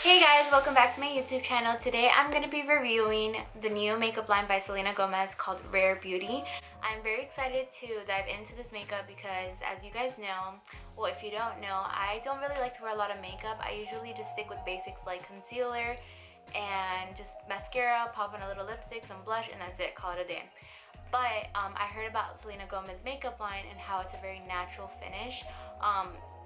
Hey guys, welcome back to my YouTube channel. Today I'm going to be reviewing the new makeup line by Selena Gomez called Rare Beauty. I'm very excited to dive into this makeup because, as you guys know, well, if you don't know, I don't really like to wear a lot of makeup. I usually just stick with basics like concealer and just mascara, pop on a little lipstick, some blush, and that's it, call it a day. But I heard about Selena Gomez's makeup line and how it's a very natural finish.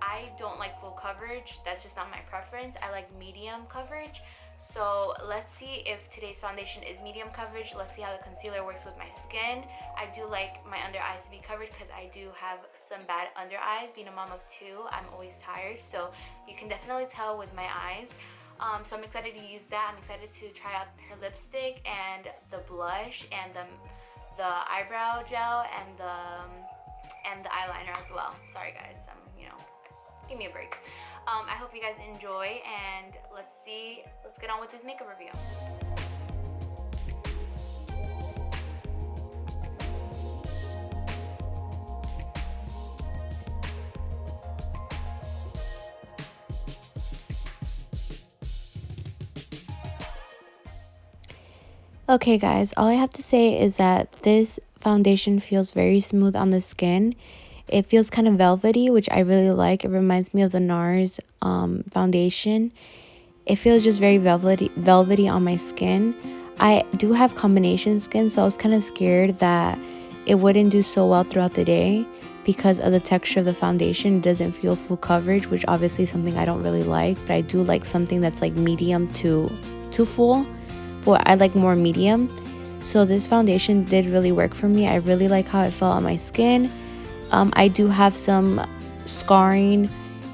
I don't like full coverage. That's just not my preference. I like medium coverage. So let's see if today's foundation is medium coverage. Let's see how the concealer works with my skin. I do like my under eyes to be covered because I do have some bad under eyes. Being a mom of two, I'm always tired. So you can definitely tell with my eyes. So I'm excited to use that. I'm excited to try out her lipstick and the blush and the eyebrow gel and the eyeliner as well. Sorry guys, give me a break. I hope you guys enjoy, and let's get on with this makeup review. Okay guys, all I have to say is that this foundation feels very smooth on the skin. It feels kind of velvety, which I really like. It reminds me of the NARS foundation. It feels just very velvety on my skin. I do have combination skin, so I was kind of scared that it wouldn't do so well throughout the day because of the texture of the foundation. It doesn't feel full coverage, which obviously is something I don't really like, but I do like something that's like medium to full. But I like more medium. So this foundation did really work for me. I really like how it felt on my skin. I do have some scarring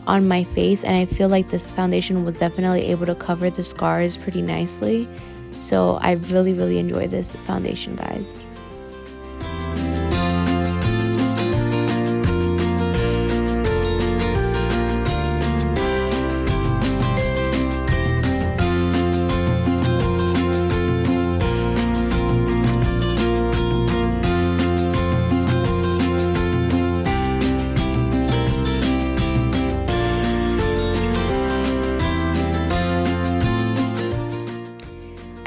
on my face, and I feel like this foundation was definitely able to cover the scars pretty nicely. So I really enjoy this foundation, guys.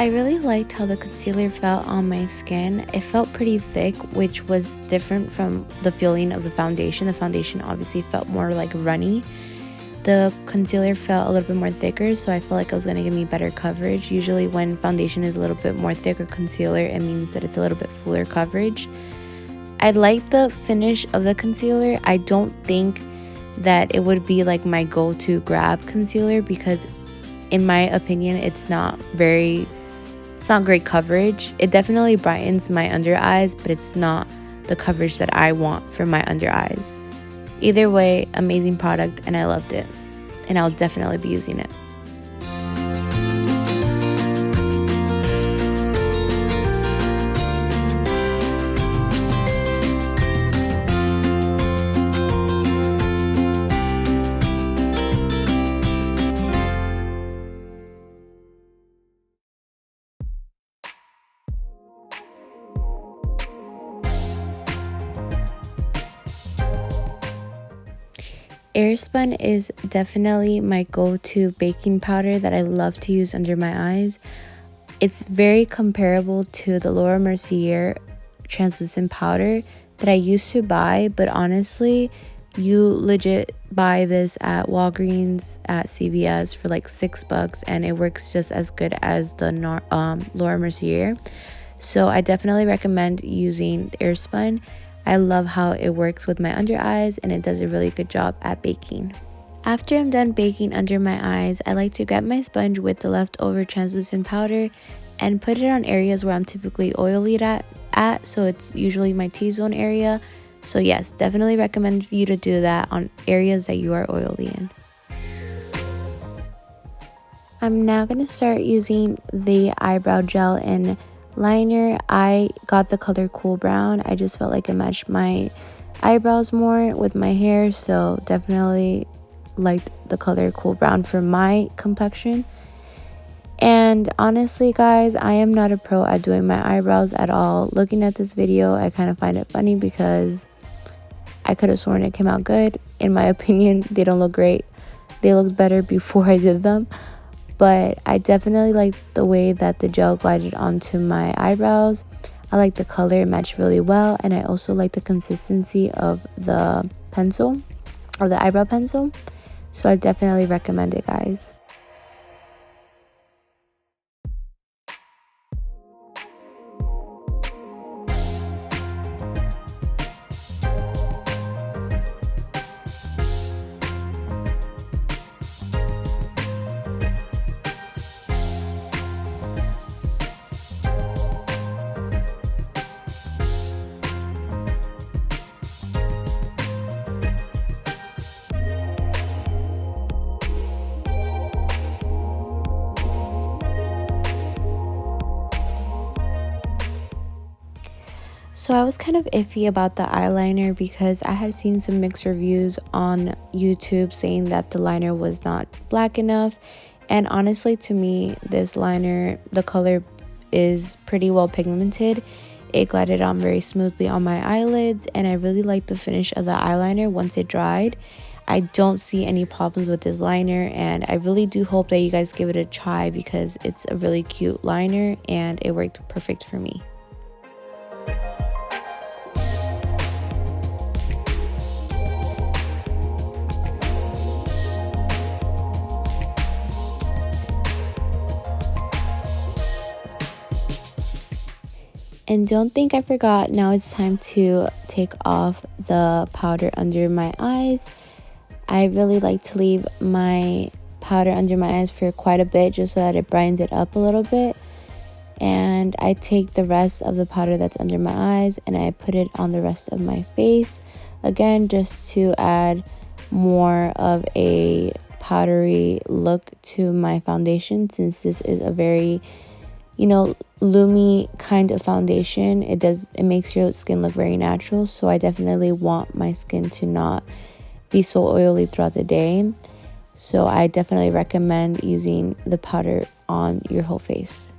I really liked how the concealer felt on my skin. It felt pretty thick, which was different from the feeling of the foundation. The foundation obviously felt more like runny. The concealer felt a little bit more thicker, so I felt like it was going to give me better coverage. Usually when foundation is a little bit more thick or concealer, it means that it's a little bit fuller coverage. I like the finish of the concealer. I don't think that it would be like my go-to grab concealer because in my opinion, it's not great coverage. It definitely brightens my under eyes, but it's not the coverage that I want for my under eyes. Either way, amazing product, and I loved it. And I'll definitely be using it. Airspun is definitely my go-to baking powder that I love to use under my eyes. It's very comparable to the Laura Mercier translucent powder that I used to buy, but honestly, you legit buy this at Walgreens, at CVS for like $6, and it works just as good as the Laura Mercier. So I definitely recommend using Airspun. I love how it works with my under eyes, and it does a really good job at baking. After I'm done baking under my eyes, I like to grab my sponge with the leftover translucent powder and put it on areas where I'm typically oily at, so it's usually my T-zone area. So yes, definitely recommend you to do that on areas that you are oily in. I'm now going to start using the eyebrow gel and liner. I got the color Cool Brown. I just felt like it matched my eyebrows more with my hair, so definitely liked the color Cool Brown for my complexion. And honestly guys, I am not a pro at doing my eyebrows at all. Looking at this video, I kind of find it funny because I could have sworn it came out good. In my opinion, they don't look great. They looked better before I did them. but I definitely like the way that the gel glided onto my eyebrows. I like the color, it matched really well, and I also like the consistency of the pencil, or the eyebrow pencil. So I definitely recommend it, guys. So I was kind of iffy about the eyeliner because I had seen some mixed reviews on YouTube saying that the liner was not black enough. And honestly, to me, this liner, the color is pretty well pigmented. It glided on very smoothly on my eyelids, and I really liked the finish of the eyeliner once it dried. I don't see any problems with this liner, and I really do hope that you guys give it a try because it's a really cute liner and it worked perfect for me. And don't think I forgot, now it's time to take off the powder under my eyes. I really like to leave my powder under my eyes for quite a bit just so that it brightens it up a little bit. And I take the rest of the powder that's under my eyes and I put it on the rest of my face. Again, just to add more of a powdery look to my foundation, since this is a very, loomy kind of foundation. It makes your skin look very natural, so I definitely want my skin to not be so oily throughout the day. So I definitely recommend using the powder on your whole face.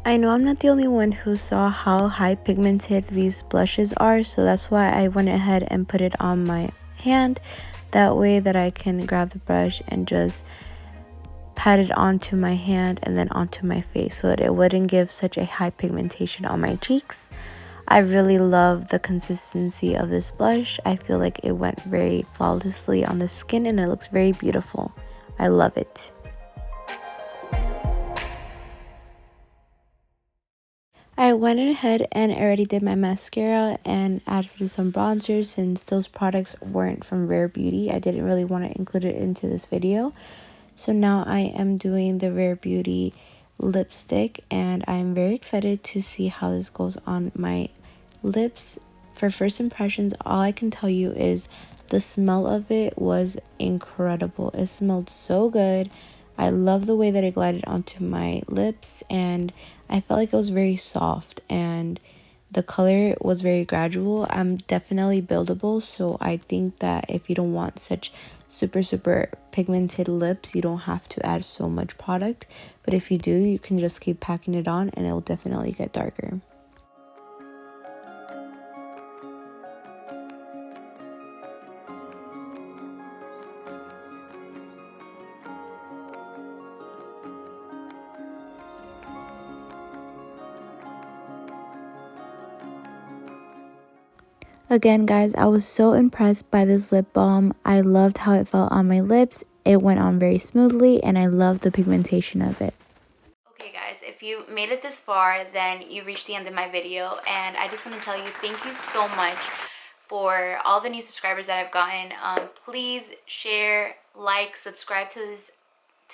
I know I'm not the only one who saw how high pigmented these blushes are, so that's why I went ahead and put it on my hand. That way that I can grab the brush and just pat it onto my hand and then onto my face so that it wouldn't give such a high pigmentation on my cheeks. I really love the consistency of this blush. I feel like it went very flawlessly on the skin and it looks very beautiful. I love it. I went ahead and already did my mascara and added some bronzers since those products weren't from Rare Beauty. I didn't really want to include it into this video. So now I am doing the Rare Beauty lipstick and I'm very excited to see how this goes on my lips. For first impressions, all I can tell you is the smell of it was incredible. It smelled so good. I love the way that it glided onto my lips and I felt like it was very soft and the color was very gradual. I'm definitely buildable, so I think that if you don't want such super pigmented lips, you don't have to add so much product. But if you do, you can just keep packing it on and it will definitely get darker. Again, guys, I was so impressed by this lip balm. I loved how it felt on my lips. It went on very smoothly and I loved the pigmentation of it. Okay guys, if you made it this far, then you reached the end of my video, and I just want to tell you thank you so much for all the new subscribers that I've gotten. Please share, like, subscribe to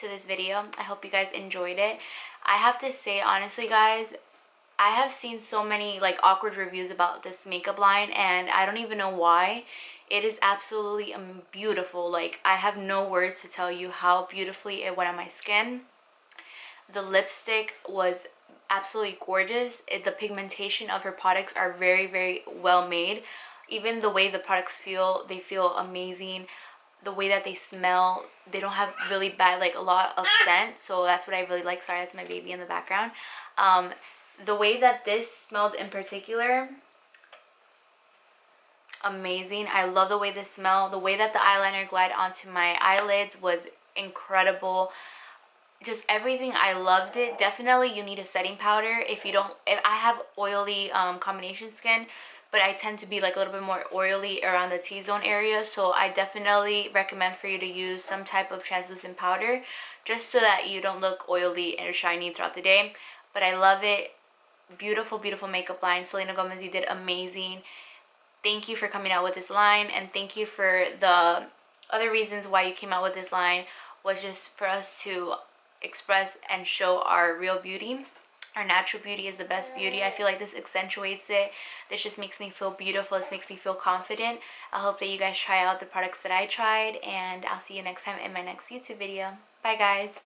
this video. I hope you guys enjoyed it. I have to say, honestly guys, I have seen so many like awkward reviews about this makeup line and I don't even know why. It is absolutely beautiful. Like, I have no words to tell you how beautifully it went on my skin. The lipstick was absolutely gorgeous. The pigmentation of her products are very well made. Even the way the products feel, they feel amazing. The way that they smell, they don't have really bad, like a lot of scent, so that's what I really like. Sorry, that's my baby in the background. The way that this smelled in particular, amazing. I love the way this smelled. The way that the eyeliner glided onto my eyelids was incredible. Just everything, I loved it. Definitely you need a setting powder if you don't. If I have oily combination skin, but I tend to be like a little bit more oily around the T-zone area, so I definitely recommend for you to use some type of translucent powder just so that you don't look oily and shiny throughout the day. But I love it. Beautiful, beautiful makeup line. Selena Gomez, you did amazing. Thank you for coming out with this line, and thank you for the other reasons why you came out with this line, was just for us to express and show our real beauty. Our natural beauty is the best beauty. I feel like this accentuates it. This just makes me feel beautiful. This makes me feel confident. I hope that you guys try out the products that I tried, and I'll see you next time in my next YouTube video. Bye guys.